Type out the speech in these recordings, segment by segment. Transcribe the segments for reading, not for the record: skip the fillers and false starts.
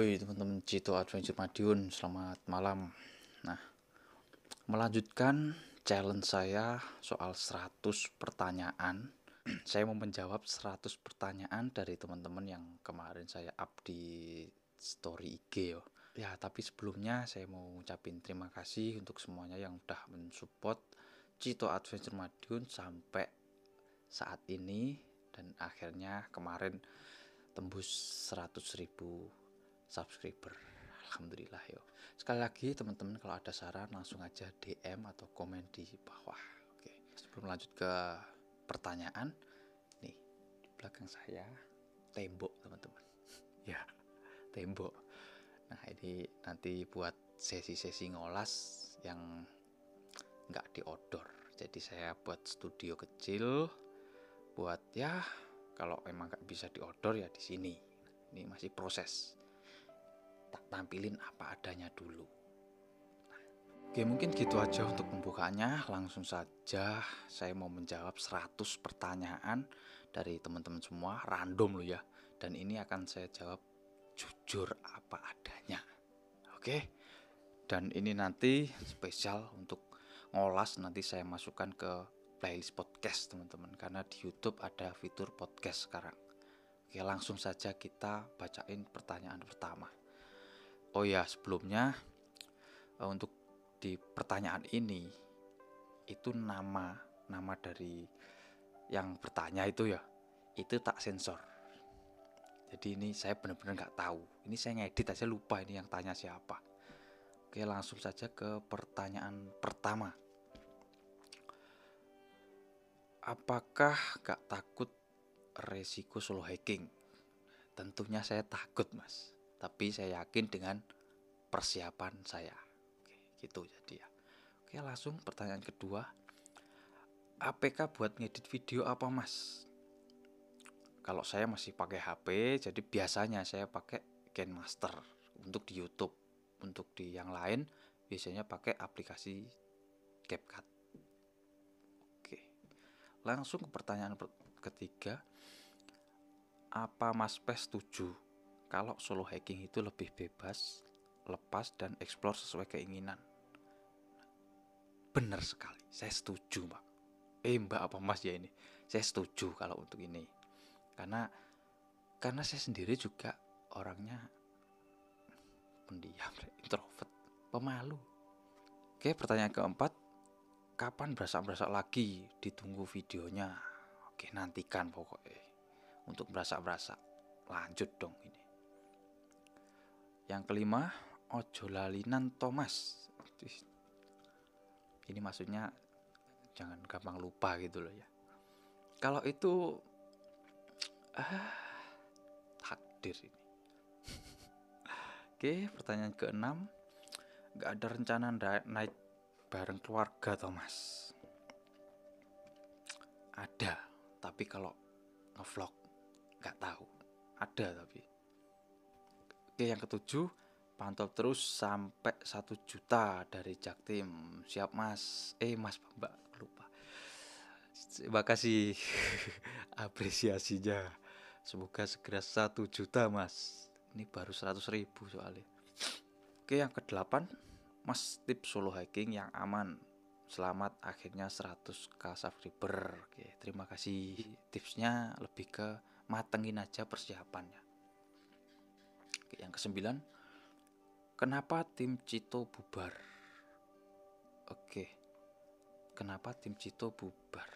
Woi teman-teman Cito Adventure Madiun, selamat malam. Nah, melanjutkan challenge saya soal 100 pertanyaan. Saya mau menjawab 100 pertanyaan dari teman-teman yang kemarin saya up di story IG yo. Ya, tapi sebelumnya saya mau ngucapin terima kasih untuk semuanya yang udah mensupport Cito Adventure Madiun sampai saat ini, dan akhirnya kemarin tembus 100.000 subscriber. Alhamdulillah yo. Sekali lagi teman-teman, kalau ada saran langsung aja DM atau komen di bawah. Oke, sebelum lanjut ke pertanyaan, nih di belakang saya tembok teman-teman. Ya, tembok. Nah, ini nanti buat sesi-sesi ngolas yang nggak di outdoor. Jadi saya buat studio kecil buat ya kalau emang nggak bisa di outdoor ya di sini. Ini masih proses. Tak tampilin apa adanya dulu. Oke, mungkin gitu aja untuk pembukaannya. Langsung saja saya mau menjawab 100 pertanyaan dari teman-teman semua, random loh ya. Dan ini akan saya jawab jujur apa adanya. Oke. Dan ini nanti spesial untuk ngolas, nanti saya masukkan ke playlist podcast teman-teman, karena di YouTube ada fitur podcast sekarang. Oke, langsung saja kita bacain pertanyaan pertama. Oh ya, sebelumnya untuk di pertanyaan ini itu nama dari yang bertanya itu ya, itu tak sensor. Jadi ini saya benar-benar nggak tahu. Ini saya ngedit aja lupa ini yang tanya siapa. Oke, langsung saja ke pertanyaan pertama. Apakah nggak takut resiko solo hacking? Tentunya saya takut mas, tapi saya yakin dengan persiapan saya. Oke, gitu jadi ya. Oke, langsung pertanyaan kedua. APK buat ngedit video apa mas? Kalau saya masih pakai HP, jadi biasanya saya pakai KineMaster untuk di YouTube. Untuk di yang lain biasanya pakai aplikasi CapCut. Oke, langsung ke pertanyaan ketiga. Apa Mas Pes setuju kalau solo hacking itu lebih bebas, lepas, dan explore sesuai keinginan? Benar sekali, saya setuju mbak. Mbak apa mas ya ini? Saya setuju kalau untuk ini. Karena saya sendiri juga orangnya pendiam, introvert, pemalu. Oke, pertanyaan keempat. Kapan berasak-berasak lagi? Ditunggu videonya. Oke, nantikan pokoknya. Untuk berasak-berasak. Lanjut dong ini. Yang kelima, ojo lalinan Thomas. Ini maksudnya jangan gampang lupa gitu loh ya. Kalau itu takdir ini. Oke, pertanyaan keenam. Gak ada rencana naik bareng keluarga Thomas? Ada, tapi kalau ngevlog gak tahu. Ada tapi. Oke, yang ketujuh. Pantau terus sampai 1 juta dari Jaktim. Siap mas. Mas mbak lupa. Terima kasih apresiasinya. Semoga segera 1 juta mas. Ini baru 100.000 soalnya. Oke, yang ke-8. Mas, tips solo hacking yang aman. Selamat akhirnya 100k subscriber. Oke, terima kasih. Tipsnya lebih ke matengin aja persiapannya. Oke, yang ke-9. Kenapa tim Cito bubar? Oke, kenapa tim Cito bubar?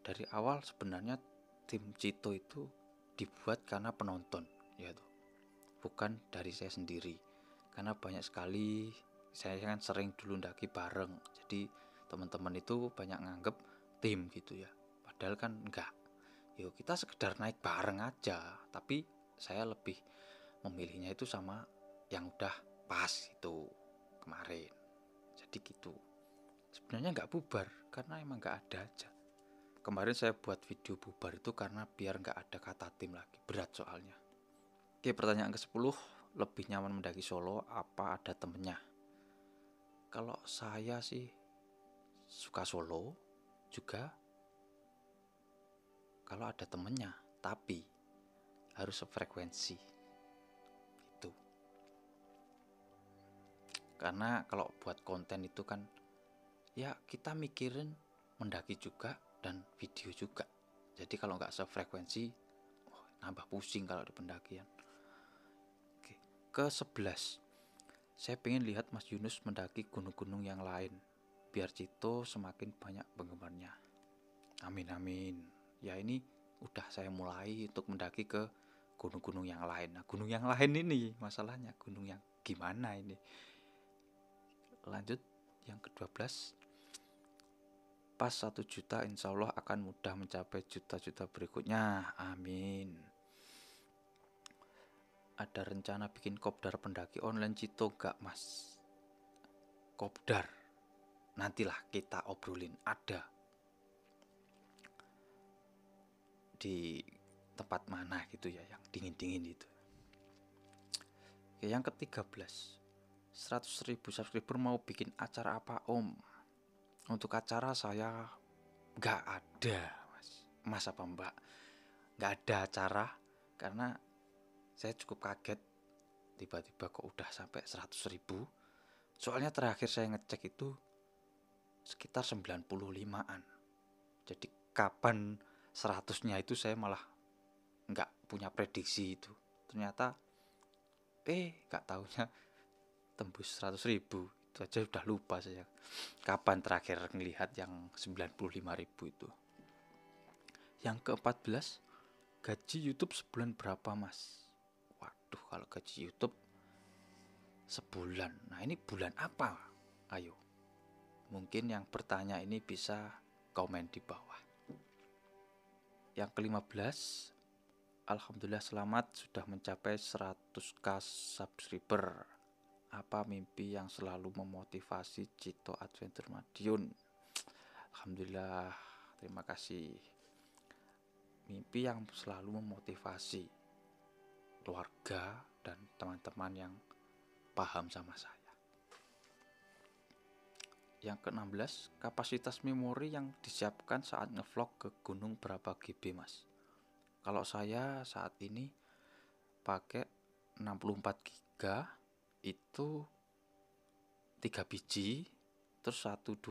Dari awal sebenarnya tim Cito itu dibuat karena penonton, ya tuh, bukan dari saya sendiri. Karena banyak sekali saya kan sering dulu ndaki bareng, jadi teman-teman itu banyak nganggep tim gitu ya. Padahal kan enggak. Yo kita sekedar naik bareng aja, tapi saya lebih memilihnya itu sama yang udah pas itu kemarin. Jadi gitu. Sebenarnya nggak bubar karena emang nggak ada aja. Kemarin saya buat video bubar itu karena biar nggak ada kata tim lagi, berat soalnya. Oke, pertanyaan ke-10. Lebih nyaman mendaki solo apa ada temennya? Kalau saya sih suka solo juga kalau ada temennya, tapi harus sefrekuensi. Itu. Karena kalau buat konten itu kan ya kita mikirin mendaki juga dan video juga. Jadi kalau nggak sefrekuensi, nambah pusing kalau di pendakian. Oke. Ke-11, saya pengen lihat Mas Yunus mendaki gunung-gunung yang lain, biar Cito semakin banyak penggemarnya. Amin amin. Ya ini udah saya mulai untuk mendaki ke gunung-gunung yang lain. Nah, gunung yang lain ini masalahnya gunung yang gimana ini? Lanjut yang ke-12. Pas 1 juta insya Allah akan mudah mencapai juta-juta berikutnya. Amin. Ada rencana bikin kopdar pendaki online Cito gak Mas? Kopdar nantilah kita obrolin. Ada di tempat mana gitu ya, yang dingin-dingin itu. Oke, yang ke-13, 100.000 subscriber mau bikin acara apa Om? Untuk acara saya gak ada Mas apa Mbak, gak ada acara. Karena saya cukup kaget tiba-tiba kok udah sampai 100.000. Soalnya terakhir saya ngecek itu sekitar 95-an. Jadi kapan 100-nya itu saya malah gak punya prediksi itu. Ternyata gak taunya tembus 100.000. Itu aja udah lupa saya kapan terakhir ngelihat yang 95.000 itu. Yang ke-14, gaji YouTube sebulan berapa Mas? Waduh, kalau gaji YouTube sebulan, nah ini bulan apa? Ayo, mungkin yang bertanya ini bisa komen di bawah. Yang ke-15, alhamdulillah selamat sudah mencapai 100k subscriber. Apa mimpi yang selalu memotivasi Cito Adventure Madiun? Alhamdulillah, terima kasih. Mimpi yang selalu memotivasi keluarga dan teman-teman yang paham sama saya. Yang ke-16, kapasitas memori yang disiapkan saat ngevlog ke gunung berapa GB Mas? Kalau saya saat ini pakai 64 GB, itu 3 biji, terus 128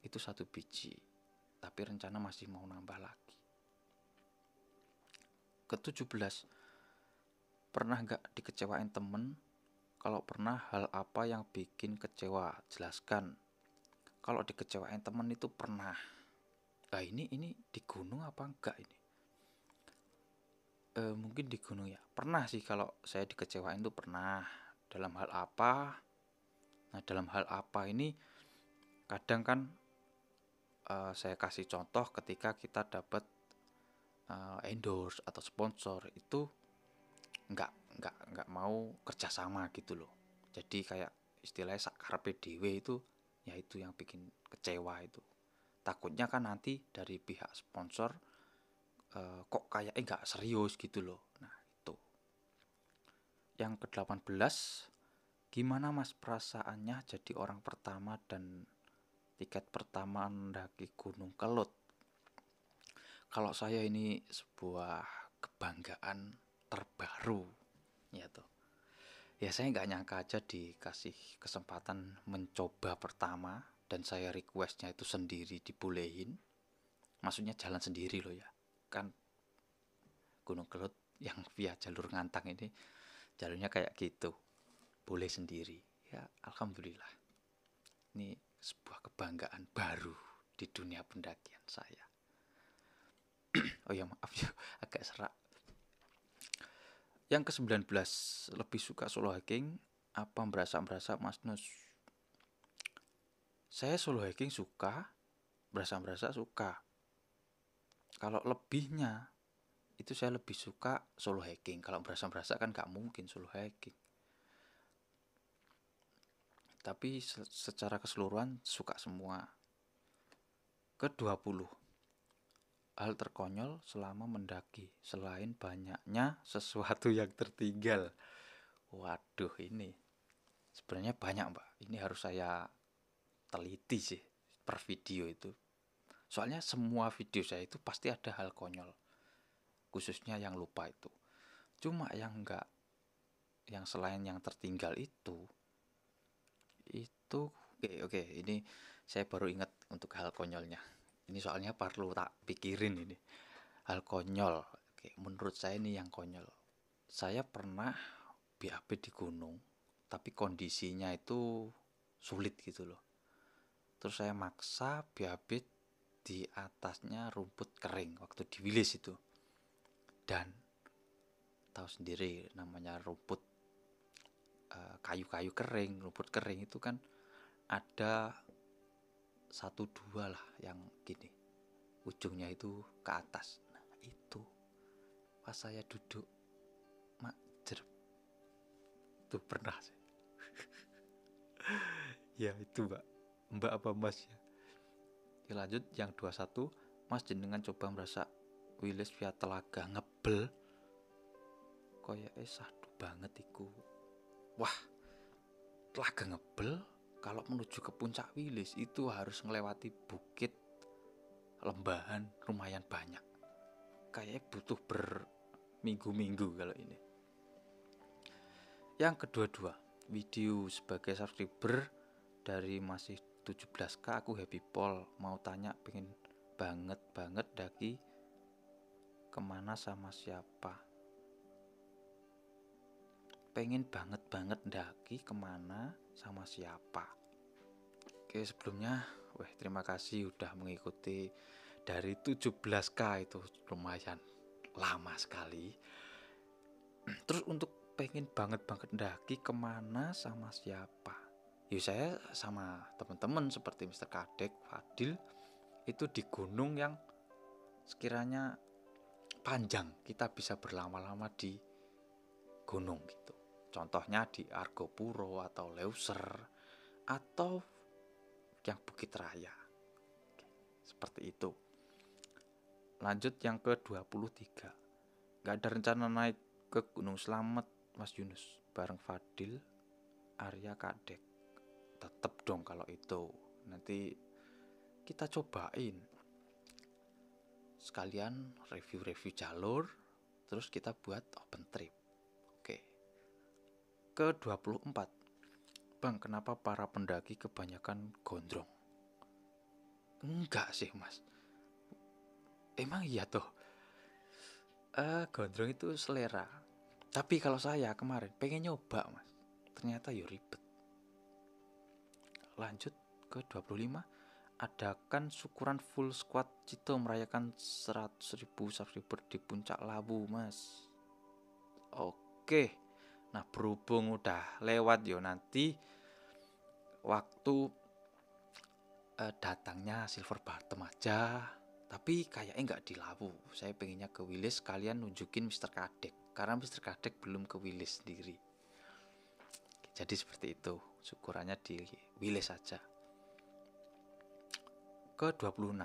itu 1 biji, tapi rencana masih mau nambah lagi. Ke-17, pernah gak dikecewain temen? Kalau pernah, hal apa yang bikin kecewa? Jelaskan. Kalau dikecewain temen itu pernah. Nah ini di gunung apa enggak ini? Mungkin di gunung ya. Pernah sih kalau saya dikecewain itu pernah. Dalam hal apa? Nah dalam hal apa ini kadang kan saya kasih contoh ketika kita dapat endorse atau sponsor itu nggak mau kerjasama gitu loh. Jadi kayak istilahnya sakarpe dewe itu, ya itu yang bikin kecewa itu. Takutnya kan nanti dari pihak sponsor kok kayaknya nggak serius gitu loh. Nah itu. Yang ke-18, gimana Mas perasaannya jadi orang pertama dan tiket pertama mendaki Gunung Kelut? Kalau saya ini sebuah kebanggaan terbaru ya tuh. Ya saya nggak nyangka aja dikasih kesempatan mencoba pertama, dan saya requestnya itu sendiri dibolehin. Maksudnya jalan sendiri loh ya. Kan Gunung Kelut yang via jalur Ngantang ini jalurnya kayak gitu, boleh sendiri. Ya alhamdulillah. Ini sebuah kebanggaan baru di dunia pendakian saya. Oh ya maaf ya, agak serak. Yang ke-19, lebih suka solo hiking apa berasa-berasa Mas Nus? Saya solo hiking suka, berasa-berasa suka. Kalau lebihnya itu saya lebih suka solo hiking. Kalau berasa-berasa kan gak mungkin solo hiking. Tapi secara keseluruhan suka semua. Ke-20, hal terkonyol selama mendaki selain banyaknya sesuatu yang tertinggal. Waduh, ini sebenarnya banyak Mbak. Ini harus saya teliti sih per video itu. Soalnya semua video saya itu pasti ada hal konyol, khususnya yang lupa itu. Cuma yang enggak, yang selain yang tertinggal itu Itu oke, ini saya baru ingat untuk hal konyolnya. Ini soalnya perlu tak pikirin ini. Hal konyol. Oke, menurut saya ini yang konyol. Saya pernah BAB di gunung, tapi kondisinya itu sulit gitu loh. Terus saya maksa BAB di atasnya rumput kering waktu di Wilis itu. Dan tahu sendiri namanya rumput kayu-kayu kering, rumput kering itu kan ada satu dua lah yang gini, ujungnya itu ke atas. Nah itu pas saya duduk mak jerep tuh pernah sih. Ya itu mbak apa mas ya. Ya, lanjut yang 21, mas jenengan coba merasa Wilis via telaga ngebel koyo sadu banget iku. Wah, telaga ngebel kalau menuju ke puncak Wilis itu harus melewati bukit, lembahan lumayan banyak. Kayaknya butuh berminggu-minggu kalau ini. Yang kedua-dua, video sebagai subscriber dari masih 17k aku happy pol. Mau tanya pengen banget daki kemana sama siapa. Pengen banget daki kemana sama siapa. Oke sebelumnya terima kasih udah mengikuti dari 17k itu lumayan lama sekali. Terus untuk pengen banget daki kemana sama siapa, ya saya sama teman-teman seperti Mr. Kadek, Fadil itu di gunung yang sekiranya panjang, kita bisa berlama-lama di gunung gitu. Contohnya di Argopuro atau Leuser atau yang Bukit Raya. Seperti itu. Lanjut yang ke-23. Gak ada rencana naik ke Gunung Slamet Mas Yunus bareng Fadil, Arya, Kadek. Tetep dong kalau itu. Nanti kita cobain. Sekalian review-review jalur, terus kita buat open trip. Oke. Ke-24. Bang, kenapa para pendaki kebanyakan gondrong? Enggak sih, Mas. Emang iya tuh. Gondrong itu selera. Tapi kalau saya kemarin pengen nyoba, Mas. Ternyata ya ribet. Lanjut ke 25. Adakan syukuran full squad Cito merayakan 100.000 subscriber di puncak Lawu, Mas. Oke. Nah, berhubung udah lewat yo nanti waktu datangnya Silver Bottom aja. Tapi kayaknya nggak di Lawu. Saya pengennya ke Wilis, kalian nunjukin Mr. Kadek. Karena Mr. Kadek belum ke Wilis sendiri. Jadi seperti itu. Syukurannya di Wilis saja. Ke-26.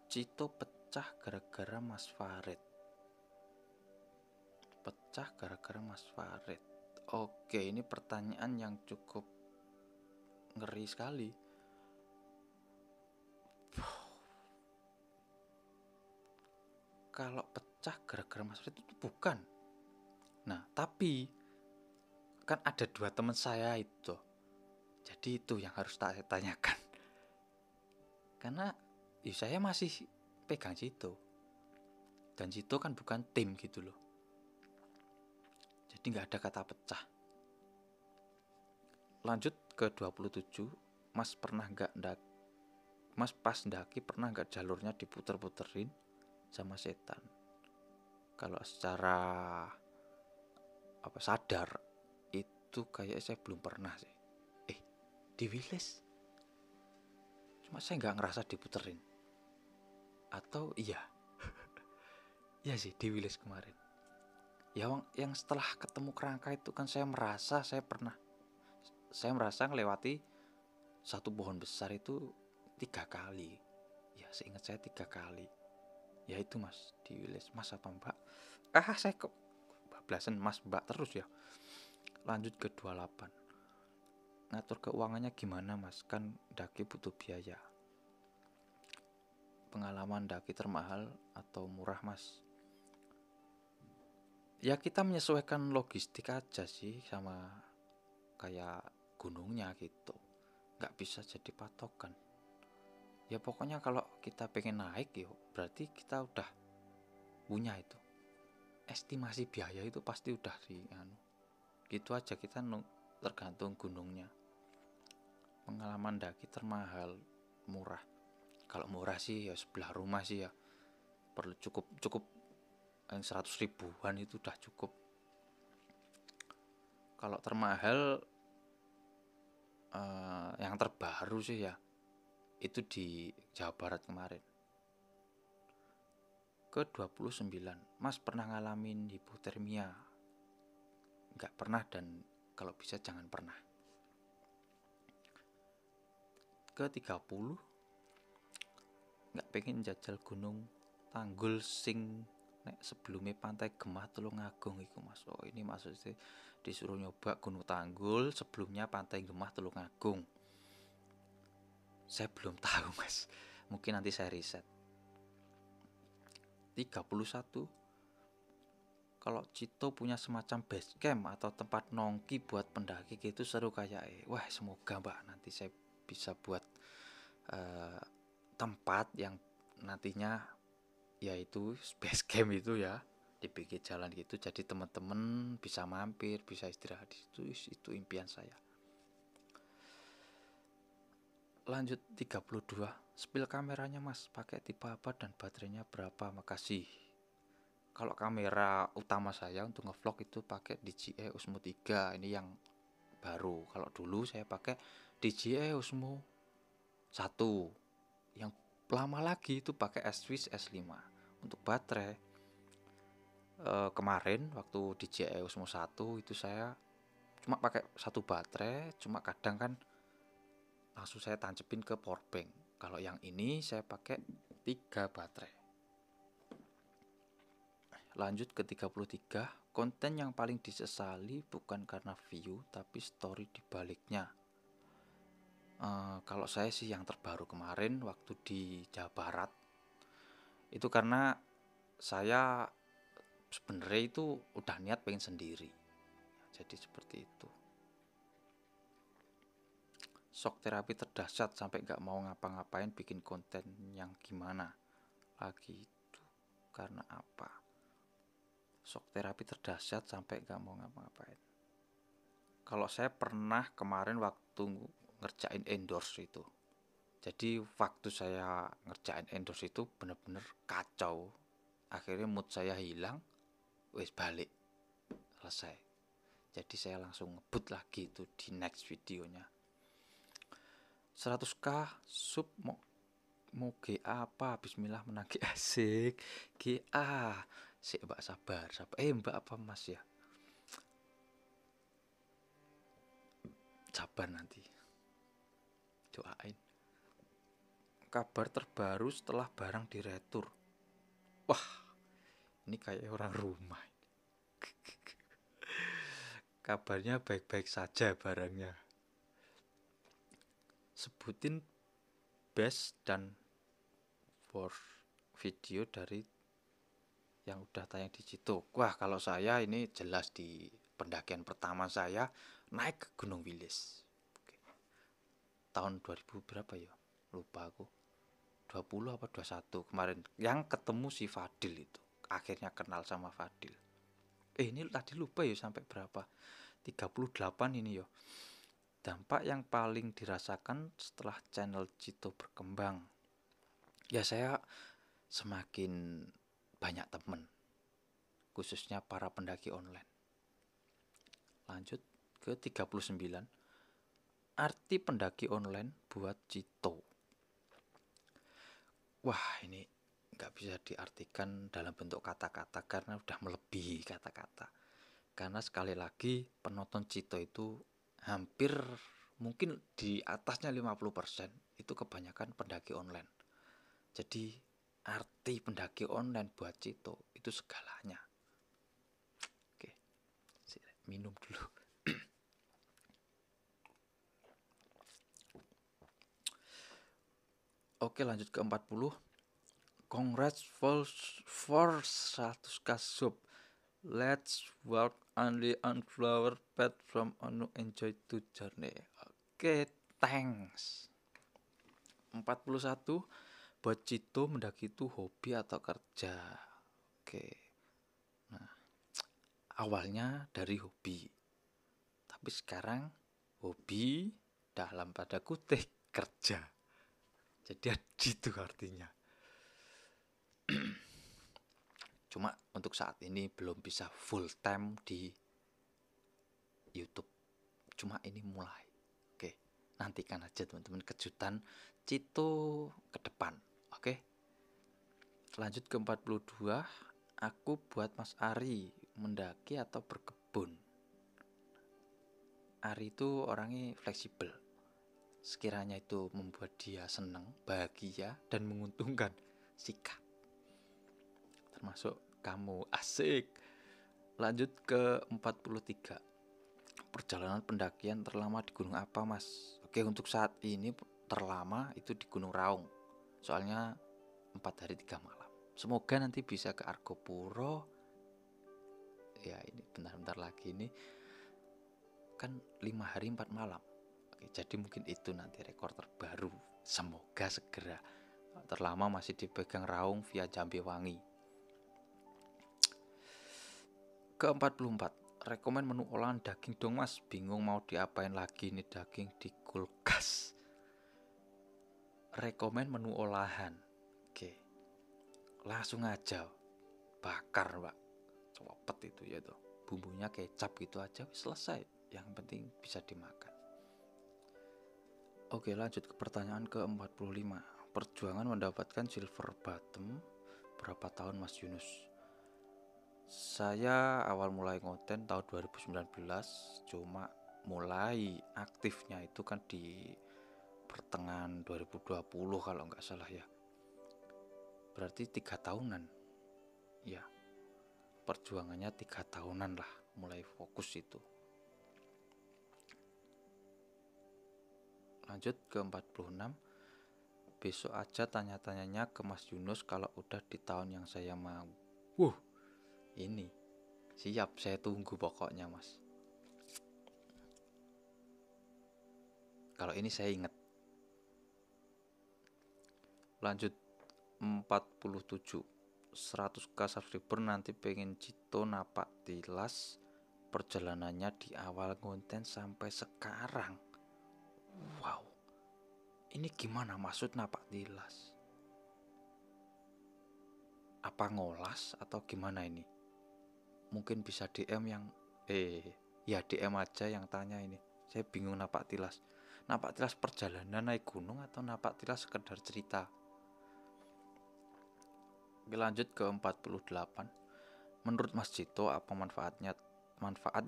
Cito pecah gara-gara Mas Farid. Pecah gara-gara Mas Farid. Oke, ini pertanyaan yang cukup ngeri sekali. Kalau pecah gara-gara Mas Farid itu bukan. Nah, tapi kan ada 2 teman saya itu. Jadi itu yang harus saya tanyakan. Karena saya masih pegang Cito. Dan Cito kan bukan tim gitu loh. Jadi gak ada kata pecah. Lanjut ke 27. Mas pernah gak Mas pas ndaki pernah gak jalurnya diputer-puterin sama setan? Kalau secara sadar itu kayak saya belum pernah sih. Di Wilis cuma saya nggak ngerasa diputerin. Atau iya iya sih di Wilis kemarin. Yang setelah ketemu kerangka itu kan saya merasa ngelewati satu pohon besar itu 3 kali. Ya seingat saya 3 kali. Ya itu Mas di Wilis. Mas apa Mbak? Saya kok bablasan Mas Mbak terus ya. Lanjut ke 28. Ngatur keuangannya gimana Mas? Kan daki butuh biaya. Pengalaman daki termahal atau murah Mas? Ya kita menyesuaikan logistik aja sih sama kayak gunungnya gitu, nggak bisa jadi patokan. Ya pokoknya kalau kita pengen naik yuk berarti kita udah punya itu estimasi biaya, itu pasti udah di gitu aja. Kita tergantung gunungnya. Pengalaman daki termahal murah, kalau murah sih ya sebelah rumah sih ya, perlu cukup yang 100 ribuan itu udah cukup. Kalau termahal yang terbaru sih ya itu di Jawa Barat kemarin ke 29. Mas pernah ngalamin hipotermia? Nggak pernah, dan kalau bisa jangan pernah. Ke 30, nggak pengen jajal gunung Tanggul sing nek sebelumnya Pantai Gemah Tulungagung iku Mas. Oh ini maksudnya disuruh nyoba Gunung Tanggul sebelumnya Pantai Gemah Tulungagung. Saya belum tahu Mas, mungkin nanti saya riset. 31, kalau Cito punya semacam base camp atau tempat nongki buat pendaki gitu seru kayak wah semoga Mbak nanti saya bisa buat tempat yang nantinya yaitu base camp itu ya di pinggir jalan gitu, jadi teman-teman bisa mampir, bisa istirahat di situ. Itu impian saya. Lanjut 32, spill kameranya Mas, pakai tipe apa dan baterainya berapa? Makasih. Kalau kamera utama saya untuk ngevlog itu pakai DJI Osmo 3, ini yang baru. Kalau dulu saya pakai DJI Osmo 1. Yang lama lagi itu pakai S-Swiss S5. Untuk baterai kemarin waktu DJI Osmo 1 itu saya cuma pakai satu baterai, cuma kadang kan langsung saya tancepin ke powerbank. Kalau yang ini saya pakai 3 baterai. Lanjut ke 33, konten yang paling disesali bukan karena view tapi story dibaliknya. Kalau saya sih yang terbaru kemarin waktu di Jawa Barat itu karena saya sebenarnya itu udah niat pengen sendiri, jadi seperti itu. Shock terapi terdahsyat sampai gak mau ngapa-ngapain, bikin konten yang gimana lagi itu karena apa? Shock terapi terdahsyat sampai gak mau ngapa-ngapain. Kalau saya pernah kemarin waktu ngerjain endorse itu, jadi waktu saya ngerjain endorse itu bener-bener kacau. Akhirnya mood saya hilang, wes balik, selesai. Jadi saya langsung ngebut lagi itu di next videonya. 100k sub mau GA apa? Bismillah menagi asik. GA. Sik Mbak, sabar. Mbak apa Mas ya? Sabar nanti. Doain. Kabar terbaru setelah barang diretur. Wah, ini kayak orang rumah. Kabarnya baik-baik saja barangnya. Sebutin best dan worst video dari yang udah tayang di situ. Wah, kalau saya ini jelas di pendakian pertama saya naik ke Gunung Wilis. Oke. Tahun 2000 berapa ya? Lupa aku. 20 apa 21 kemarin yang ketemu si Fadil itu. Akhirnya kenal sama Fadil. Ini tadi lupa ya sampai berapa? 38 ini ya. Dampak yang paling dirasakan setelah channel Cito berkembang. Ya saya semakin banyak temen, khususnya para pendaki online. Lanjut ke 39, arti pendaki online buat Cito. Wah ini gak bisa diartikan dalam bentuk kata-kata karena udah melebihi kata-kata. Karena sekali lagi penonton Cito itu hampir mungkin di atasnya 50% itu kebanyakan pendaki online. Jadi arti pendaki online buat Cito itu segalanya. Oke, minum dulu. Oke, lanjut ke 40. Congrats for 100k sub. Let's work only on flower path from anu enjoy to journey. Oke, thanks. 41, buat Cito mendaki itu hobi atau kerja? Oke. Nah, awalnya dari hobi. Tapi sekarang hobi dalam tanda kutip kerja. Jadi gitu artinya. Cuma untuk saat ini belum bisa full time di YouTube. Cuma ini mulai. Oke, nantikan aja teman-teman kejutan Cito ke depan. Oke. Lanjut ke 42, aku buat Mas Ari mendaki atau berkebun. Ari itu orangnya fleksibel. Sekiranya itu membuat dia senang, bahagia, dan menguntungkan, sikat. Termasuk kamu, asik. Lanjut ke 43, perjalanan pendakian terlama di gunung apa, Mas? Oke, untuk saat ini terlama itu di Gunung Raung. Soalnya 4 hari 3 malam. Semoga nanti bisa ke Argopuro. Ya, ini bentar-bentar lagi ini kan 5 hari 4 malam. Oke, jadi mungkin itu nanti rekor terbaru. Semoga segera. Terlama masih dipegang Raung via Jambewangi. Ke-44, rekomen menu olahan daging dong Mas. Bingung mau diapain lagi nih daging di kulkas. Rekomen menu olahan. Oke, langsung aja bakar Pak. Copet itu ya tuh. Bumbunya kecap gitu aja selesai. Yang penting bisa dimakan. Oke, lanjut ke pertanyaan ke-45. Perjuangan mendapatkan silver bottom berapa tahun Mas Yunus? Saya awal mulai konten tahun 2019, cuma mulai aktifnya itu kan di pertengahan 2020 kalau nggak salah ya. Berarti 3 tahunan. Ya, perjuangannya 3 tahunan lah mulai fokus itu. Lanjut ke 46. Besok aja tanya-tanyanya ke Mas Yunus kalau udah di tahun yang saya mau. Ini siap, saya tunggu pokoknya Mas. Kalau ini saya ingat. Lanjut 47, 100k subscriber nanti pengen Cito napak tilas perjalanannya di awal konten sampai sekarang. Wow, ini gimana maksud napak tilas? Apa ngolas atau gimana ini? Mungkin bisa DM yang ya DM aja yang tanya ini. Saya bingung napak tilas. Napak tilas perjalanan naik gunung atau napak tilas sekedar cerita? Lanjut ke 48. Menurut Mas Cito apa manfaat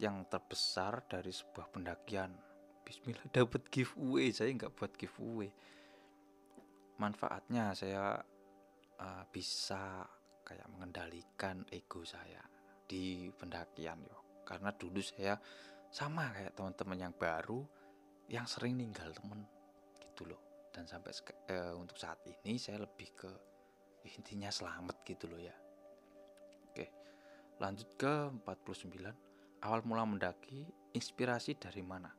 yang terbesar dari sebuah pendakian? Bismillah dapat giveaway, saya nggak buat giveaway. Manfaatnya saya bisa kayak mengendalikan ego saya di pendakian yo. Karena dulu saya sama kayak teman-teman yang baru yang sering ninggal temen gitu loh. Dan sampai untuk saat ini saya lebih ke intinya selamat gitu loh ya. Oke, lanjut ke 49. Awal mula mendaki inspirasi dari mana?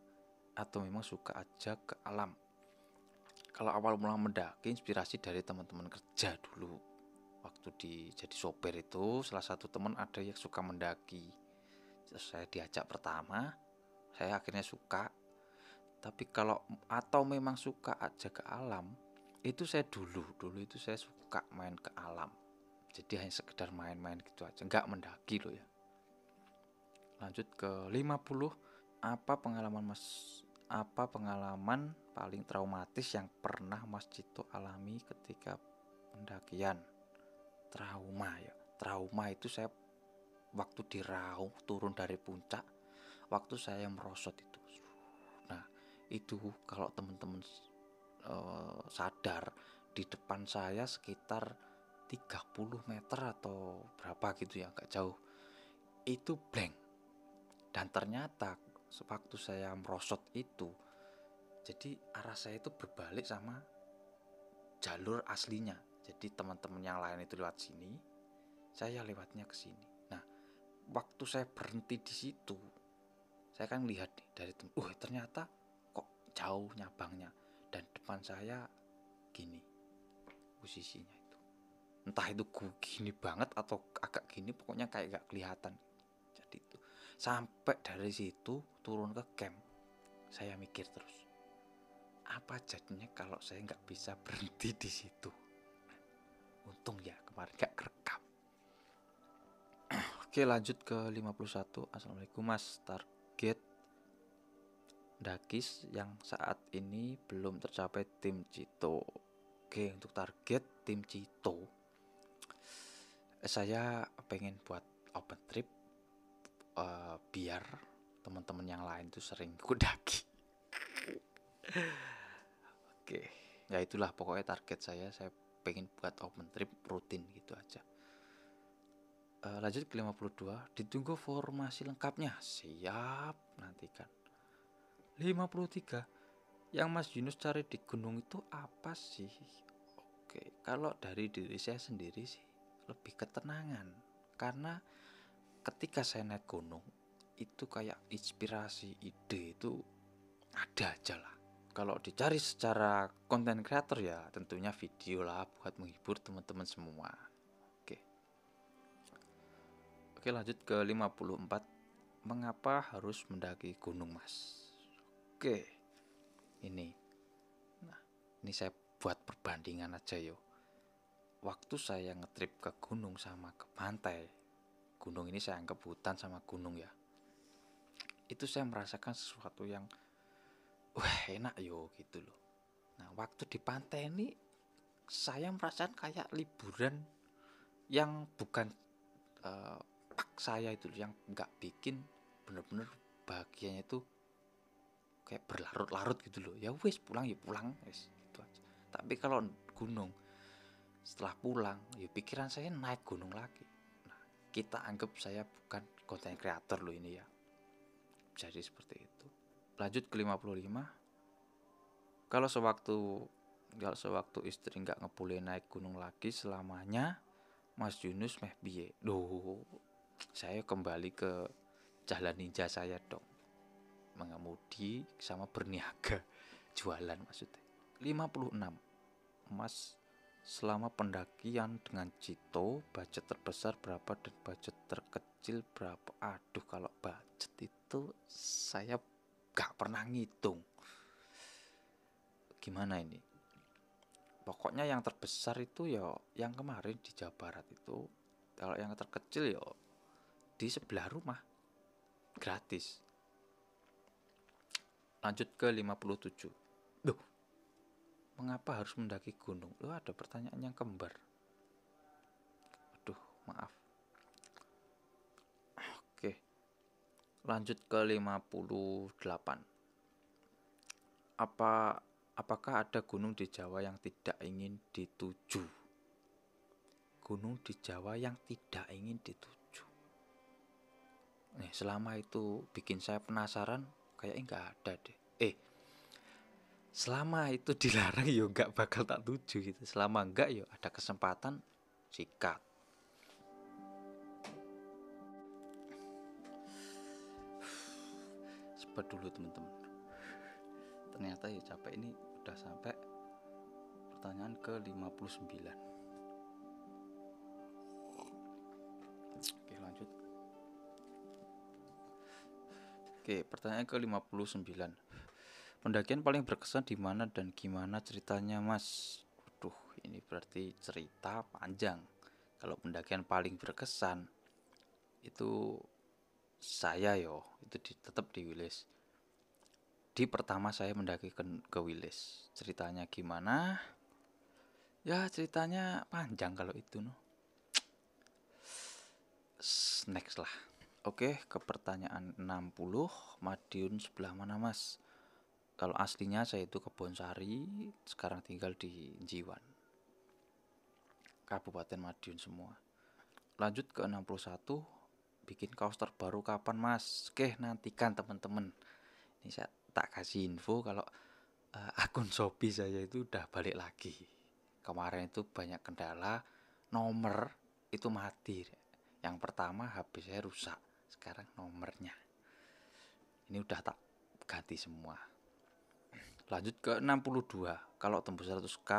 Atau memang suka aja ke alam? Kalau awal mula mendaki inspirasi dari teman-teman kerja dulu. Waktu jadi sopir itu salah satu teman ada yang suka mendaki. Terus saya diajak pertama, saya akhirnya suka. Tapi kalau atau memang suka aja ke alam, itu saya dulu itu saya suka main ke alam. Jadi hanya sekedar main-main gitu aja, nggak mendaki loh ya. Lanjut ke 50. Apa pengalaman paling traumatis yang pernah Mas Cito alami ketika pendakian? Trauma itu saya waktu di Raung turun dari puncak, waktu saya merosot itu. Nah, itu kalau teman-teman sadar, di depan saya sekitar 30 meter atau berapa gitu ya, agak jauh. Itu blank. Dan ternyata sewaktu saya merosot itu, jadi arah saya itu berbalik sama jalur aslinya. Jadi teman-teman yang lain itu lewat sini, saya lewatnya ke sini. Nah, waktu saya berhenti di situ, saya kan lihat dari ternyata kok jauh nyabangnya, dan depan saya gini posisinya itu. Entah itu gini banget atau agak gini, pokoknya kayak gak kelihatan. Jadi itu sampai dari situ turun ke camp, saya mikir terus, apa jadinya kalau saya nggak bisa berhenti di situ. Untung ya kemarin gak kerekam. Oke, lanjut ke 51. Assalamualaikum Mas, target Dakis yang saat ini belum tercapai tim Cito. Oke, untuk target tim Cito, saya pengen buat open trip, biar teman-teman yang lain tuh sering ikut daki. Oke, ya itulah pokoknya target saya pengen buat open trip rutin gitu aja. Lanjut ke 52. Ditunggu formasi lengkapnya. Siap, nantikan. 53. Yang Mas Yunus cari di gunung itu apa sih? Oke, kalau dari diri saya sendiri sih lebih ketenangan. Karena ketika saya naik gunung, itu kayak inspirasi, ide itu ada aja lah. Kalau dicari secara konten creator ya tentunya video lah buat menghibur teman-teman semua. Oke, lanjut ke 54. Mengapa harus mendaki gunung, Mas? Oke, ini. Nah, ini saya buat perbandingan aja yo. Waktu saya ngetrip ke gunung sama ke pantai, gunung ini saya anggap hutan sama gunung ya, itu saya merasakan sesuatu yang wah enak yo gitu loh. Nah, waktu di pantai ini saya merasakan kayak liburan yang bukan pak saya itu yang nggak bikin bener-bener bahagianya itu kayak berlarut-larut gitu loh. Ya wes pulang ya pulang wes itu aja. Tapi kalau gunung, setelah pulang ya pikiran saya naik gunung lagi. Nah, kita anggap saya bukan konten kreator loh ini ya, jadi seperti itu. Lanjut ke 55. Kalau sewaktu istri nggak ngebolehin naik gunung lagi selamanya, Mas Yunus meh biye. Loh, saya kembali ke jalan ninja saya dong, mengemudi sama berniaga, jualan maksudnya. 56. Mas, selama pendakian dengan Cito, budget terbesar berapa dan budget terkecil berapa? Aduh, kalau budget itu saya gak pernah ngitung. Gimana ini? Pokoknya yang terbesar itu ya yang kemarin di Jawa Barat itu. Kalau yang terkecil ya di sebelah rumah, gratis. Lanjut ke 57. Duh, mengapa harus mendaki gunung? Loh, ada pertanyaan yang kembar. Aduh, maaf. Oke, lanjut ke 58. Apakah ada gunung di Jawa yang tidak ingin dituju? Gunung di Jawa yang tidak ingin dituju. Nih, selama itu bikin saya penasaran, kayaknya nggak ada deh. Selama itu dilarang ya nggak bakal tak tuju gitu. Selama nggak ya ada kesempatan, sikat. Sempat dulu teman-teman. Ternyata ya capek, ini udah sampai pertanyaan ke 59. Oke, lanjut. Oke, pertanyaan ke 59. Pendakian paling berkesan di mana dan gimana ceritanya, Mas? Waduh, ini berarti cerita panjang. Kalau pendakian paling berkesan itu saya itu tetap di Wilis. Di pertama saya mendaki ke Wilis. Ceritanya gimana? Ya ceritanya panjang kalau itu no. Next lah. Oke, ke pertanyaan 60. Madiun sebelah mana, Mas? Kalau aslinya saya itu Kebonsari, sekarang tinggal di Jiwan, Kabupaten Madiun semua. Lanjut ke 61. Bikin kaos terbaru kapan, Mas? Oke, nantikan teman-teman. Ini saya tak kasih info kalau akun Shopee saya itu udah balik lagi. Kemarin itu banyak kendala, nomor itu mati. Yang pertama HP saya rusak, sekarang nomornya ini udah tak ganti semua. Lanjut ke 62. Kalau tembus 100k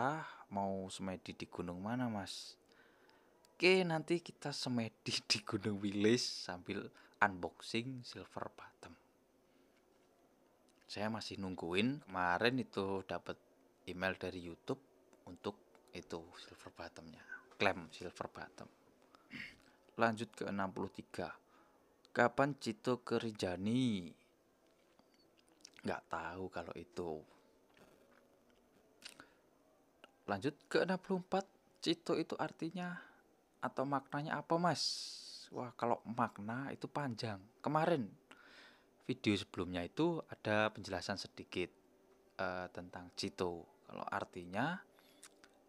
mau semedi di gunung mana mas? Oke, nanti kita semedi di Gunung Wilis sambil unboxing silver bottom. Saya masih nungguin, kemarin itu dapat email dari YouTube untuk itu silver bottomnya, klaim silver bottom. Lanjut ke 63. Kapan Cito ke Rinjani? Nggak tahu kalau itu. Lanjut ke 64. Cito itu artinya atau maknanya apa mas? Wah, kalau makna itu panjang. Kemarin video sebelumnya itu ada penjelasan sedikit tentang Cito. Kalau artinya,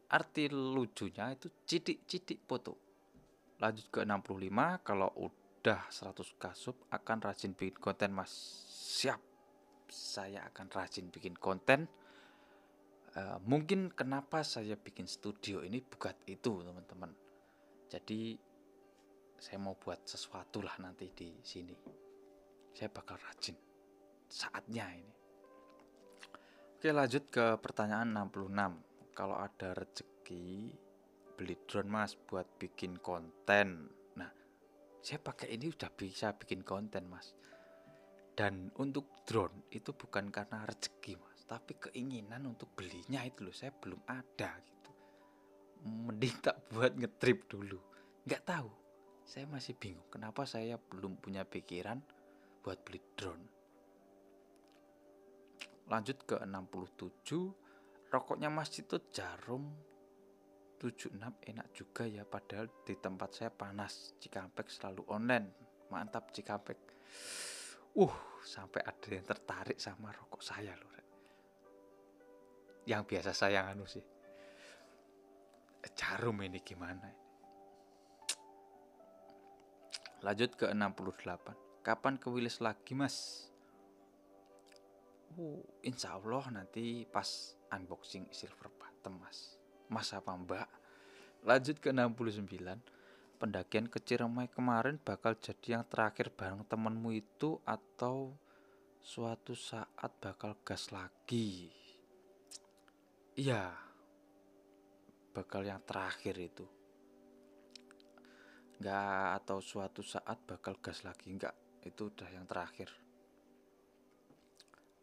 arti lucunya itu cidik-cidik foto. Lanjut ke 65. Kalau udah 100k sub akan rajin bikin konten mas. Siap, saya akan rajin bikin konten. Mungkin kenapa saya bikin studio ini bukan itu teman-teman. Jadi saya mau buat sesuatu lah nanti di sini. Saya bakal rajin saatnya ini. Oke, lanjut ke pertanyaan 66. Kalau ada rezeki beli drone mas buat bikin konten. Nah, saya pakai ini udah bisa bikin konten mas. Dan untuk drone itu bukan karena rezeki mas, tapi keinginan untuk belinya itu loh, saya belum ada gitu. Mending tak buat ngetrip dulu. Nggak tahu, saya masih bingung kenapa saya belum punya pikiran buat beli drone. Lanjut ke 67. Rokoknya mas itu Jarum 76 enak juga ya, padahal di tempat saya panas. Cikampek selalu online. Mantap Cikampek. Sampai ada yang tertarik sama rokok saya loh. Yang biasa saya anu sih, Jarum ini gimana ini. Lanjut ke 68. Kapan ke Wilis lagi mas? Insya Allah nanti pas unboxing silver bottom mas. Mas apa mbak? Lanjut ke 69. Pendakian ke Ciremai kemarin bakal jadi yang terakhir bareng temenmu itu atau suatu saat bakal gas lagi? Iya, bakal yang terakhir itu. Nggak atau suatu saat bakal gas lagi, nggak, itu udah yang terakhir.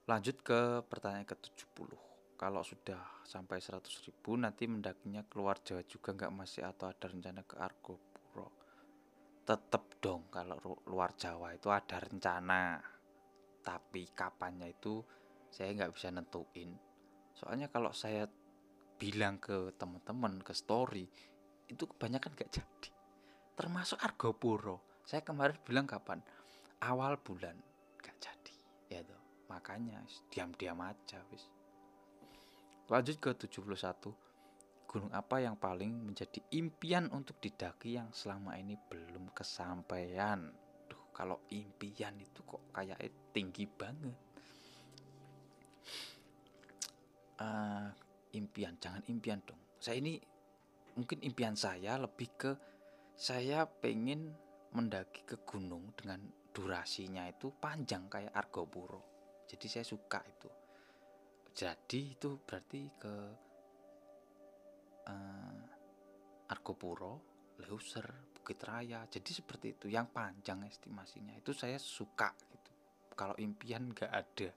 Lanjut ke pertanyaan ke-70. Kalau sudah sampai 100.000 nanti mendakinya keluar Jawa juga nggak masih, atau ada rencana ke Argopuro? Tetep dong, kalau luar Jawa itu ada rencana, tapi kapannya itu saya nggak bisa nentuin. Soalnya kalau saya bilang ke teman-teman ke story itu kebanyakan nggak jadi, termasuk Argopuro. Saya kemarin bilang kapan, awal bulan, nggak jadi ya tuh, makanya diam-diam aja wis. Lanjut ke 71. Gunung apa yang paling menjadi impian untuk didaki yang selama ini belum kesampaian? Kalau impian itu kok kayaknya tinggi banget. Impian, jangan impian dong. Saya ini mungkin impian saya lebih ke, saya pengen mendaki ke gunung dengan durasinya itu panjang kayak Argopuro. Jadi saya suka itu. Jadi itu berarti ke Argopuro, Leuser, Bukit Raya. Jadi seperti itu, yang panjang estimasinya. Itu saya suka gitu. Kalau impian nggak ada.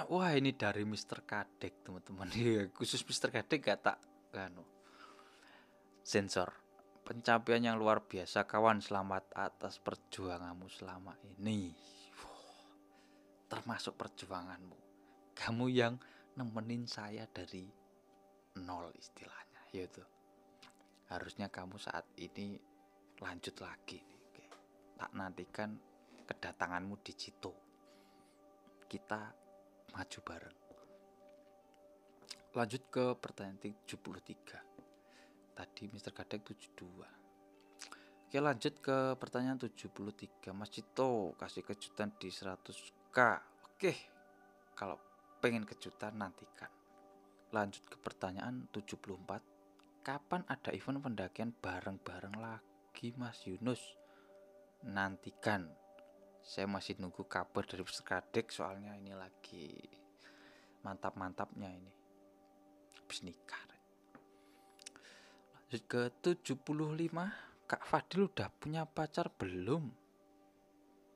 Wah ini dari Mr. Kadek teman-teman. Khusus Mr. Kadek gak tak sensor. Pencapaian yang luar biasa kawan, selamat atas perjuanganmu selama ini. Termasuk perjuanganmu, kamu yang nemenin saya dari nol istilahnya, yaitu harusnya kamu saat ini lanjut lagi nih. Oke. Tak nantikan kedatanganmu di Cito, kita maju bareng. Lanjut ke pertanyaan 73. Tadi Mr. Kadek 72. Oke, lanjut ke pertanyaan 73. Mas Cito kasih kejutan di 100k. Oke, kalau pengen kejutan nantikan. Lanjut ke pertanyaan 74. kapan ada event pendakian bareng-bareng lagi Mas Yunus? Nantikan. Saya masih nunggu kabar dari Peserta Kadek, soalnya ini lagi mantap-mantapnya ini. Habis nikah. Lanjut ke 75. Kak Fadil udah punya pacar belum?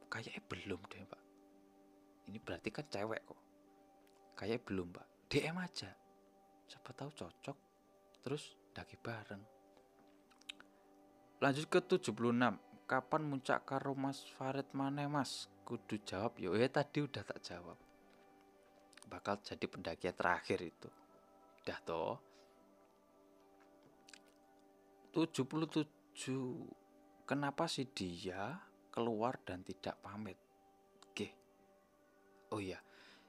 Kayaknya belum deh, Pak. Ini berarti kan cewek kok. Kayaknya belum, Pak. DM aja. Siapa tahu cocok. Terus daki bareng. Lanjut ke 76. Kapan muncak karo Mas Farid maneh Mas? Kudu jawab yo. Tadi udah tak jawab. Bakal jadi pendakian terakhir itu. Udah toh. 77. Kenapa sih dia keluar dan tidak pamit? Oke. Oh iya.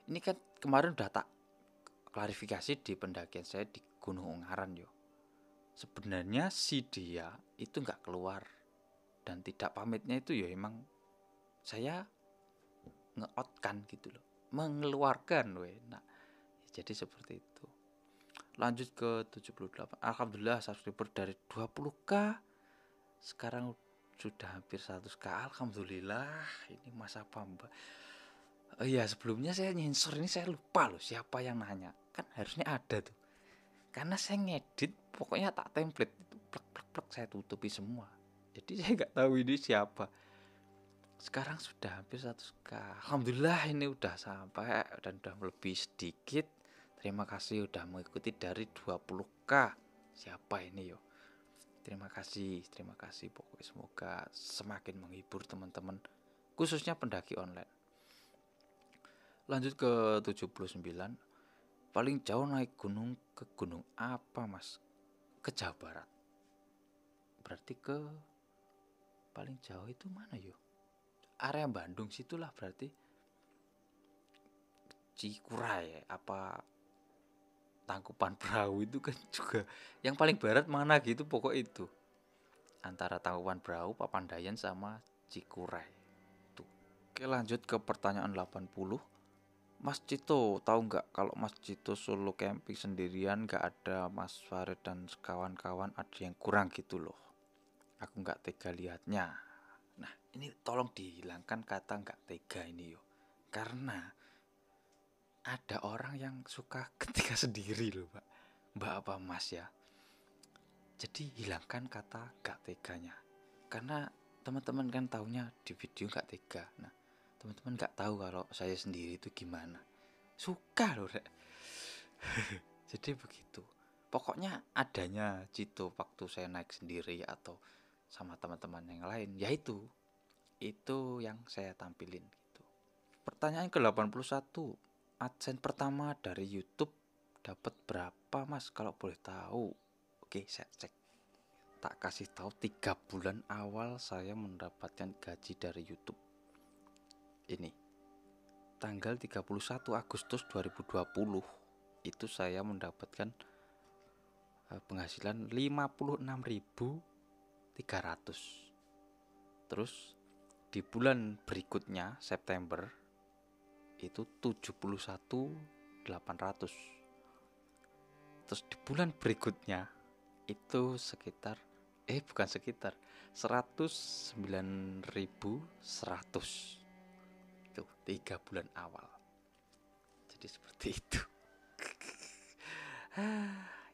Ini kan kemarin udah tak klarifikasi di pendakian saya di Gunung Ungaran yo. Sebenarnya si dia itu nggak keluar dan tidak pamitnya itu ya emang saya nge-out-kan gitu loh, mengeluarkan nah, jadi seperti itu. Lanjut ke 78. Alhamdulillah subscriber dari 20k sekarang sudah hampir 100k. Alhamdulillah. Ini masa pamba. Oh iya, sebelumnya saya nyensor ini, saya lupa loh siapa yang nanya. Kan harusnya ada tuh. Karena saya ngedit pokoknya tak template itu plek saya tutupi semua. Jadi saya nggak tahu ini siapa. Sekarang sudah hampir 100k. Alhamdulillah ini udah sampai dan udah lebih sedikit. Terima kasih udah mengikuti dari 20k. Siapa ini yo? Terima kasih pokoknya semoga semakin menghibur teman-teman, khususnya pendaki online. Lanjut ke 79. Paling jauh naik gunung ke gunung apa Mas? Ke Jawa Barat. Berarti ke paling jauh itu mana yo? Area Bandung situlah berarti. Cikuray apa Tangkupan Perahu itu kan juga yang paling barat mana gitu, pokok itu antara Tangkupan Perahu, Papandayan sama Cikuray tuh. Oke, lanjut ke pertanyaan 80. Mas Cito tahu nggak kalau Mas Cito solo camping sendirian, nggak ada Mas Farid dan kawan-kawan, ada yang kurang gitu loh. Aku nggak tega lihatnya. Nah ini tolong dihilangkan kata nggak tega ini yo, karena ada orang yang suka ketika sendiri loh Pak, Mbak apa Mas ya. Jadi hilangkan kata gak teganya. Karena teman-teman kan taunya di video gak tega. Nah teman-teman gak tahu kalau saya sendiri itu gimana. Suka loh Rek. Jadi begitu. Pokoknya adanya Cito waktu saya naik sendiri atau sama teman-teman yang lain, yaitu itu yang saya tampilin gitu. Pertanyaan ke-81. AdSense pertama dari YouTube dapat berapa Mas kalau boleh tahu? Oke, saya cek. Tak kasih tahu 3 bulan awal saya mendapatkan gaji dari YouTube. Ini tanggal 31 Agustus 2020 itu saya mendapatkan penghasilan 56.300. Terus di bulan berikutnya September itu 71.800. Terus di bulan berikutnya itu sekitar bukan sekitar 109.100. Itu 3 bulan awal. Jadi seperti itu.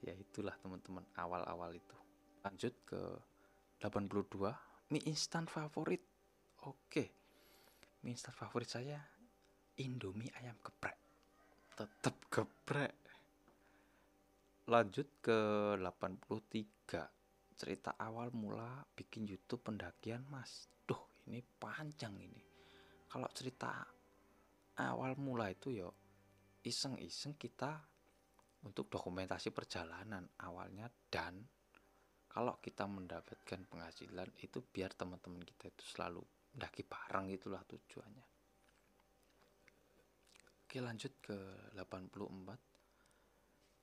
Ya itulah teman-teman, awal-awal itu. Lanjut ke 82. Mie instan favorit. Oke, mie instan favorit saya Indomie ayam geprek. Tetap geprek. Lanjut ke 83. Cerita awal mula bikin YouTube pendakian Mas. Duh, ini panjang ini. Kalau cerita awal mula itu yo iseng-iseng kita untuk dokumentasi perjalanan awalnya, dan kalau kita mendapatkan penghasilan itu biar teman-teman kita itu selalu mendaki bareng, itulah tujuannya. Oke, lanjut ke 84.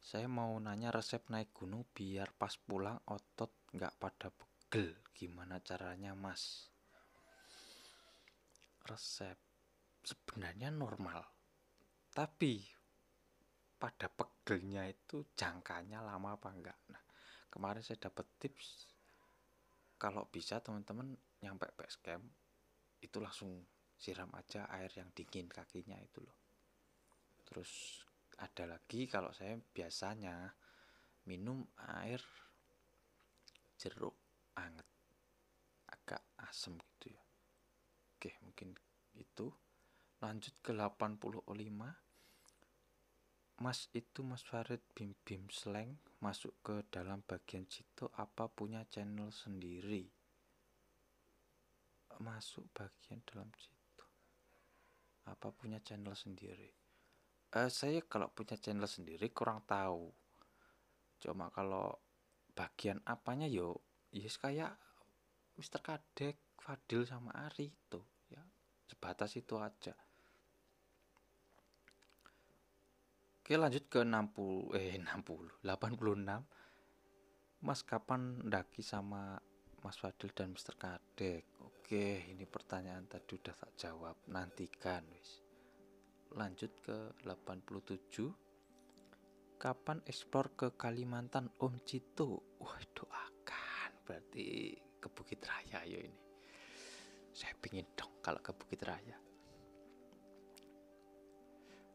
Saya mau nanya resep naik gunung biar pas pulang otot nggak pada pegel. Gimana caranya Mas? Resep sebenarnya normal, tapi pada pegelnya itu jangkanya lama apa enggak. Nah, kemarin saya dapat tips, kalau bisa teman-teman nyampe base camp itu langsung siram aja air yang dingin kakinya itu loh. Terus ada lagi, kalau saya biasanya minum air jeruk anget, agak asem gitu ya. Oke, mungkin itu. Lanjut ke 85. Mas Farid Bim Bim Slang masuk ke dalam bagian situ apa punya channel sendiri? Masuk bagian dalam situ apa punya channel sendiri? Saya kalau punya channel sendiri kurang tahu. Cuma kalau bagian apanya yo, yes kayak Mr. Kadek, Fadil sama Ari itu ya, sebatas itu aja. Oke, lanjut ke 86. Mas kapan ndaki sama Mas Fadil dan Mr. Kadek? Oke, ini pertanyaan tadi udah tak jawab, nantikan wis. Lanjut ke 87. Kapan eksplor ke Kalimantan Om Cito? Wah, doakan, berarti ke Bukit Raya ya ini. Saya pingin dong kalau ke Bukit Raya.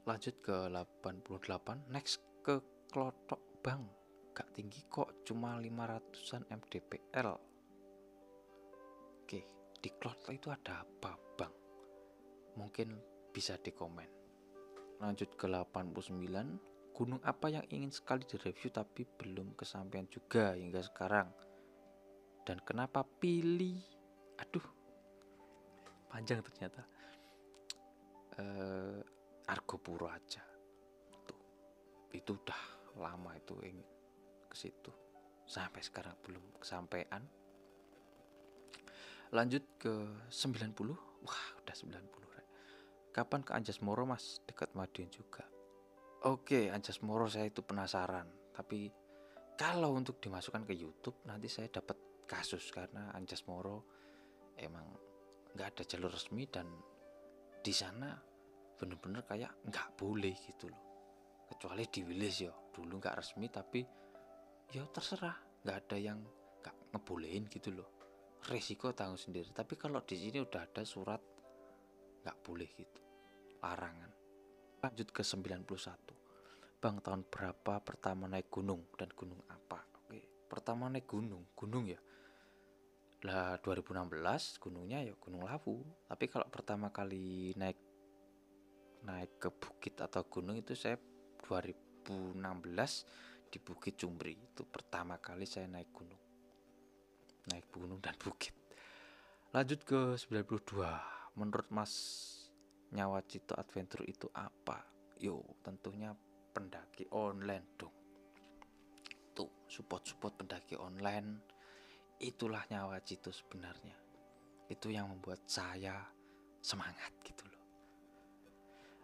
Lanjut ke 88. Next ke Klotok Bang, gak tinggi kok, cuma 500an mdpl. Oke, di Klotok itu ada apa Bang? Mungkin bisa di komen. Lanjut ke 89. Gunung apa yang ingin sekali direview tapi belum kesampaian juga hingga sekarang? Dan kenapa pilih? Aduh, panjang ternyata. Argopuro aja. Tuh, itu udah lama itu ingin ke situ. Sampai sekarang belum kesampaian. Lanjut ke 90. Wah, udah 90. Kapan ke Anjas Moro Mas? Dekat Madiun juga. Oke, Anjas Moro saya itu penasaran, tapi kalau untuk dimasukkan ke YouTube nanti saya dapat kasus karena Anjas Moro emang nggak ada jalur resmi dan di sana bener-bener kayak nggak boleh gitu loh, kecuali di Wilis ya, dulu nggak resmi tapi ya terserah, nggak ada yang nggak ngebolehin gitu loh, resiko tanggung sendiri. Tapi kalau di sini udah ada surat nggak boleh gitu, larangan. Lanjut ke 91. Bang, tahun berapa pertama naik gunung dan gunung apa? Oke, pertama naik gunung ya. Lah 2016 gunungnya ya Gunung Lawu. Tapi kalau pertama kali naik ke bukit atau gunung itu saya 2016 di Bukit Cumbri. Itu pertama kali saya naik gunung. Naik gunung dan bukit. Lanjut ke 92. Menurut Mas, Nyawa Cito Adventure itu apa? Yo, tentunya pendaki online dong. Tuh, support pendaki online, itulah Nyawa Cito sebenarnya. Itu yang membuat saya semangat gitu loh.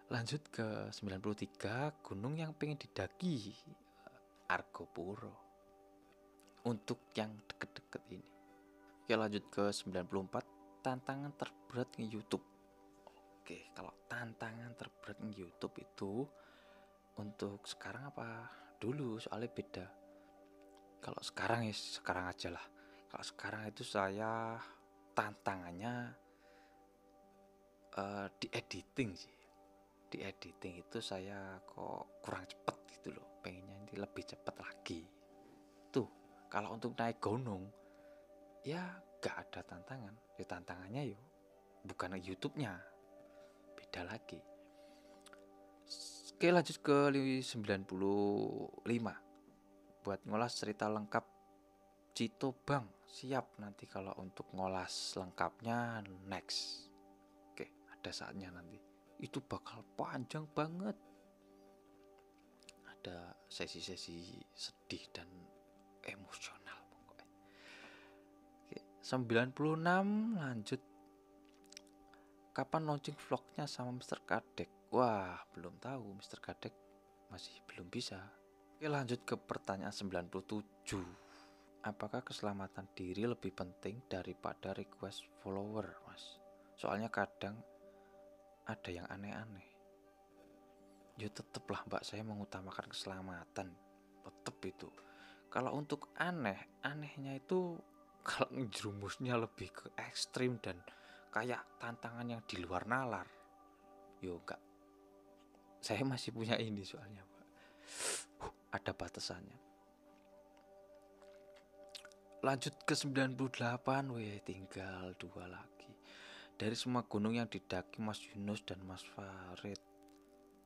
Lanjut ke 93. Gunung yang pengen didaki, Argopuro. Untuk yang deket-deket ini. Oke, lanjut ke 94. Tantangan terberat di YouTube. Oke, kalau tantangan terberat di YouTube itu untuk sekarang apa dulu, soalnya beda. Kalau sekarang ya sekarang aja lah. Kalau sekarang itu saya tantangannya di editing sih. Di editing itu saya kok kurang cepet gitu loh. Pengennya ini lebih cepet lagi. Tuh, kalau untuk naik gunung ya gak ada tantangan. Ya tantangannya yuk bukan YouTube-nya, beda lagi. Oke, lanjut ke 95. Buat ngolas cerita lengkap Cito Bang, siap nanti kalau untuk ngolas lengkapnya next. Oke, ada saatnya nanti. Itu bakal panjang banget. Ada sesi-sesi sedih dan emosional pokoknya. Oke, 96 lanjut. Kapan launching vlognya sama Mr. Kadek? Wah, belum tahu, Mr. Kadek masih belum bisa. Oke, lanjut ke pertanyaan 97. Apakah keselamatan diri lebih penting daripada request follower, Mas? Soalnya kadang ada yang aneh-aneh. Ya tetep lah Mbak, saya mengutamakan keselamatan. Tetep itu. Kalau untuk anehnya itu kalau ngejerumusnya lebih ke ekstrim dan kayak tantangan yang di luar nalar. Yo enggak, saya masih punya ini soalnya, Pak. Ada batasannya. Lanjut ke 98, weh tinggal 2 lagi. Dari semua gunung yang didaki Mas Yunus dan Mas Farid,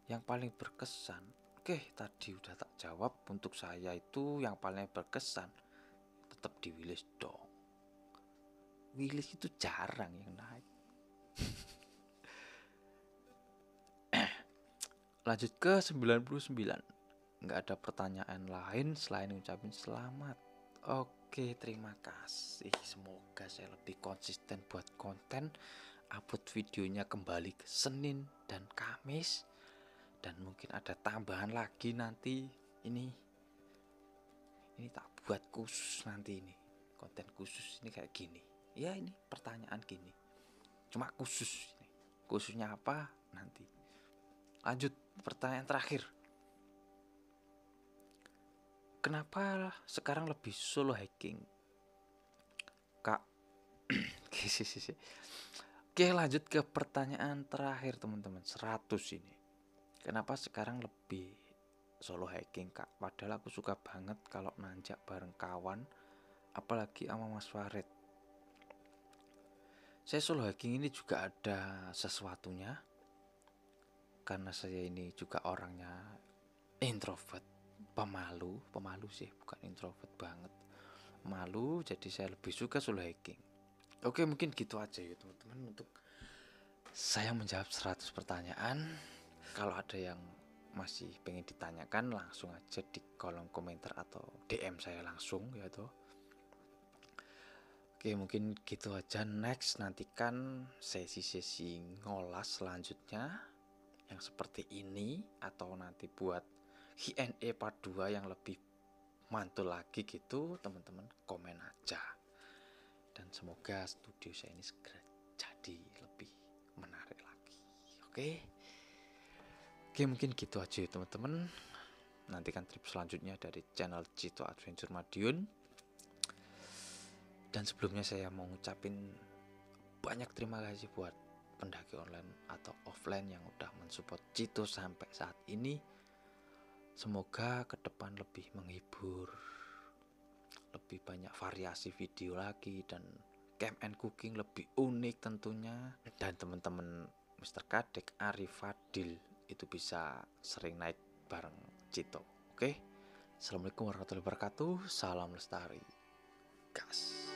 yang paling berkesan. Oke, tadi udah tak jawab. Untuk saya itu yang paling berkesan tetap di Wilis dong. Wilis itu jarang yang naik. Lanjut ke 99. Nggak ada pertanyaan lain selain ngucapin selamat. Oke, terima kasih. Semoga saya lebih konsisten buat konten. Upload videonya kembali ke Senin dan Kamis. Dan mungkin ada tambahan lagi nanti. Ini tak buat khusus nanti ini. Konten khusus ini kayak gini. Ya ini pertanyaan gini. Cuma khusus ini. Khususnya apa? Nanti. Lanjut pertanyaan terakhir. Kenapa sekarang lebih solo hiking, Kak? Oke, lanjut ke pertanyaan terakhir teman-teman. 100 ini. Kenapa sekarang lebih solo hiking, Kak? Padahal aku suka banget kalau nanjak bareng kawan, apalagi sama Mas Farid. Saya solo hiking ini juga ada sesuatunya. Karena saya ini juga orangnya introvert, pemalu sih, bukan introvert banget. Malu, jadi saya lebih suka solo hiking. Oke, mungkin gitu aja ya teman-teman untuk saya menjawab 100 pertanyaan. Kalau ada yang masih pengen ditanyakan langsung aja di kolom komentar atau DM saya langsung ya toh. Oke, mungkin gitu aja. Next, nantikan sesi-sesi ngolas selanjutnya yang seperti ini, atau nanti buat Q&A part 2 yang lebih mantul lagi gitu, teman-teman komen aja. Dan semoga studio saya ini segera jadi lebih menarik lagi. Oke, mungkin gitu aja ya teman-teman. Nantikan trip selanjutnya dari channel Cito Adventure Madiun. Dan sebelumnya saya mau ngucapin banyak terima kasih buat pendaki online atau offline yang udah mensupport Cito sampai saat ini. Semoga ke depan lebih menghibur, lebih banyak variasi video lagi, dan camp and cooking lebih unik tentunya. Dan teman-teman Mr. Kadek, Arif, Fadil itu bisa sering naik bareng Cito. Oke, Assalamualaikum warahmatullahi wabarakatuh. Salam lestari, gas.